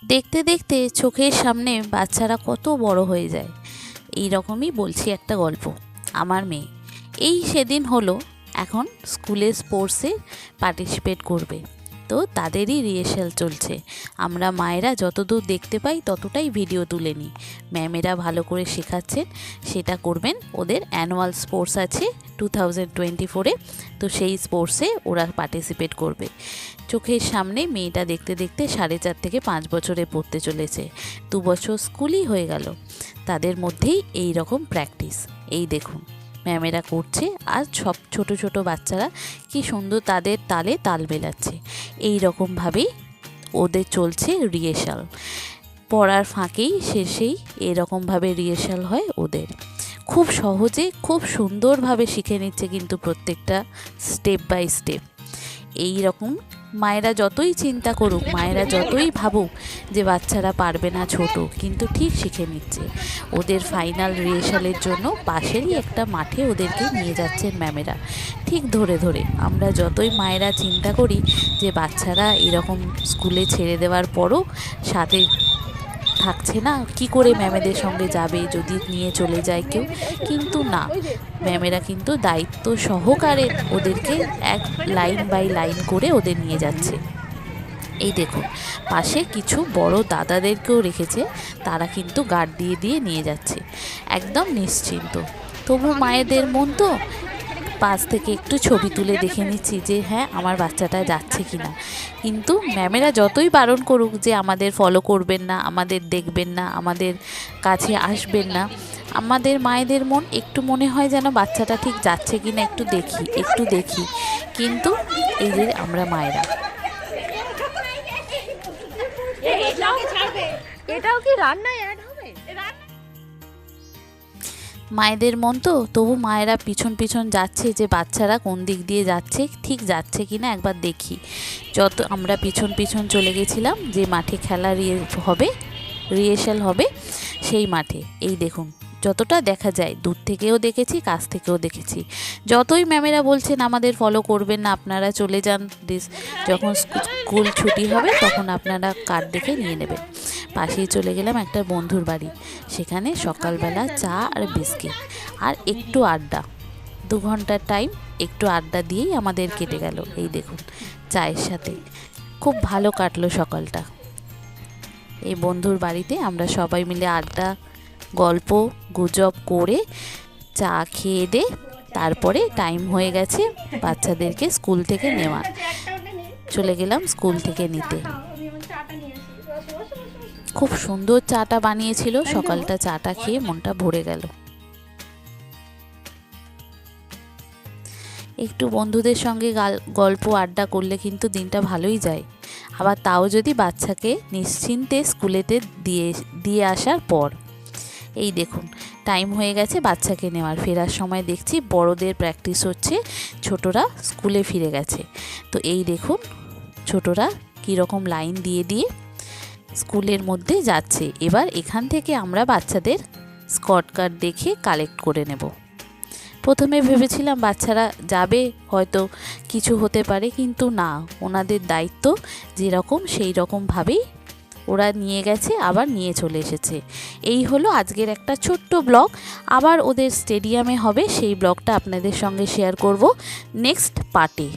দেখতে দেখতে চোখের সামনে বাচ্চারা কত বড় হয়ে যায়। এই রকমই বলছি একটা গল্প। আমার মেয়ে এই সেদিন হলো এখন স্কুলে স্পোর্টসে পার্টিসিপেট করবে, তো তাদেরই রিহার্সাল চলছে। আমরা মায়েরা যতদূর দেখতে পাই ততটাই ভিডিও তুলে নিই। ম্যামেরা ভালো করে শেখাচ্ছেন, সেটা করবেন। ওদের অ্যানুয়াল স্পোর্টস আছে 2024-এ, তো সেই স্পোর্টসে ওরা পার্টিসিপেট করবে। চোখের সামনে মেয়েটা দেখতে দেখতে 4.5 থেকে 5 বছরে পড়তে চলেছে। 2 বছর স্কুলই হয়ে গেল। তাদের মধ্যেই এই রকম প্র্যাকটিস। এই দেখুন ম্যামেরা করছে, আর সব ছোট ছোট বাচ্চারা কি সুন্দর তাদের তালে তাল মেলাচ্ছে। এই রকমভাবেই ওদের চলছে রিহার্সাল। পড়ার ফাঁকেই শেষেই এরকমভাবে রিহার্সাল হয় ওদের। খুব সহজে খুব সুন্দরভাবে শিখে নিচ্ছে কিন্তু প্রত্যেকটা স্টেপ বাই স্টেপ। এই রকম মায়েরা যতই চিন্তা করুক, মায়েরা যতই ভাবুক যে বাচ্চারা পারবে না, ছোট, কিন্তু ঠিক শিখে নিচ্ছে। ওদের ফাইনাল রিহার্সালের জন্য পাশেরই একটা মাঠে ওদেরকে নিয়ে যাচ্ছেন ম্যামেরা, ঠিক ধরে ধরে। আমরা যতই মায়েরা চিন্তা করি যে বাচ্চারা এরকম স্কুলে ছেড়ে দেওয়ার পরও সাথে থাকছে না, কি করে ম্যামেদের সঙ্গে যাবে যদি নিয়ে চলে যায় কেউ, কিন্তু না, ম্যামেরা কিন্তু দায়িত্ব সহকারে ওদেরকে এক লাইন বাই লাইন করে ওদের নিয়ে যাচ্ছে। এই দেখুন পাশে কিছু বড় দাদাদেরকেও রেখেছে, তারা কিন্তু গার্ড দিয়ে দিয়ে নিয়ে যাচ্ছে, একদম নিশ্চিন্ত। তবু মায়েদের মন তো, পাশ থেকে একটু ছবি তুলে দেখে নিচ্ছি যে হ্যাঁ আমার বাচ্চাটা যাচ্ছে কি না। কিন্তু ম্যামেরা যতই বারণ করুক যে আমাদের ফলো করবেন না, আমাদের দেখবেন না, আমাদের কাছে আসবেন না, আমাদের মায়েদের মন একটু মনে হয় যেন বাচ্চাটা ঠিক যাচ্ছে কি না একটু দেখি একটু দেখি। কিন্তু এই যে আমরা মায়েরা, এটাও কি রান্নায় অ্যাড হবে? মায়েদের মন তো, তবু মায়েরা পিছন পিছন যাচ্ছে যে বাচ্চারা কোন দিক দিয়ে যাচ্ছে, ঠিক যাচ্ছে কি না একবার দেখি। যত আমরা পিছন পিছন চলে গেছিলাম যে মাঠে খেলা রিহার্সাল হবে সেই মাঠে। এই দেখুন যতটা দেখা যায়, দূর থেকেও দেখেছি, কাছ থেকেও দেখেছি। যতই ম্যামেরা বলছেন আমাদের ফলো করবেন না, আপনারা চলে যান, যখন স্কুল ছুটি হবে তখন আপনারা কার্ড দেখে নিয়ে নেবেন। পাশেই চলে গেলাম একটা বন্ধুর বাড়ি, সেখানে সকালবেলা চা আর বিস্কিট আর একটু আড্ডা, 2 ঘন্টার টাইম, একটু আড্ডা দিয়েই আমাদের কেটে গেল। এই দেখুন চায়ের সাথে খুব ভালো কাটলো সকালটা। এই বন্ধুর বাড়িতে আমরা সবাই মিলে আড্ডা, গল্প গুজব করে চা খেয়ে দে, তারপরে টাইম হয়ে গেছে বাচ্চাদেরকে স্কুল থেকে নেওয়া। চলে গেলাম স্কুল থেকে নিতে। খুব সুন্দর চাটা বানিয়েছিল, সকালটা চাটা খেয়ে মনটা ভরে গেল। একটু বন্ধুদের সঙ্গে গল্প আড্ডা করলে কিন্তু দিনটা ভালোই যায়। আবার তাও যদি বাচ্চাকে নিশ্চিন্তে স্কুলেতে দিয়ে আসার পর। এই দেখুন টাইম হয়ে গেছে বাচ্চাকে নেওয়ার। ফেরার সময় দেখছি বড়দের প্র্যাকটিস হচ্ছে, ছোটরা স্কুলে ফিরে গেছে। তো এই দেখুন ছোটরা কীরকম লাইন দিয়ে দিয়ে স্কুলের মধ্যে যাচ্ছে। এবার এখান থেকে আমরা বাচ্চাদের স্কট কার্ড দেখে কালেক্ট করে নেব। প্রথমে ভেবেছিলাম বাচ্চারা যাবে, হয়তো কিছু হতে পারে, কিন্তু না, ওনাদের দায়িত্ব যেরকম সেই রকমভাবেই ওরা নিয়ে গেছে, আবার নিয়ে চলে এসেছে। এই হলো আজকের একটা ছোট্ট ব্লগ। আবার ওদের স্টেডিয়ামে হবে, সেই ব্লগটা আপনাদের সঙ্গে শেয়ার করব নেক্সট পার্টে।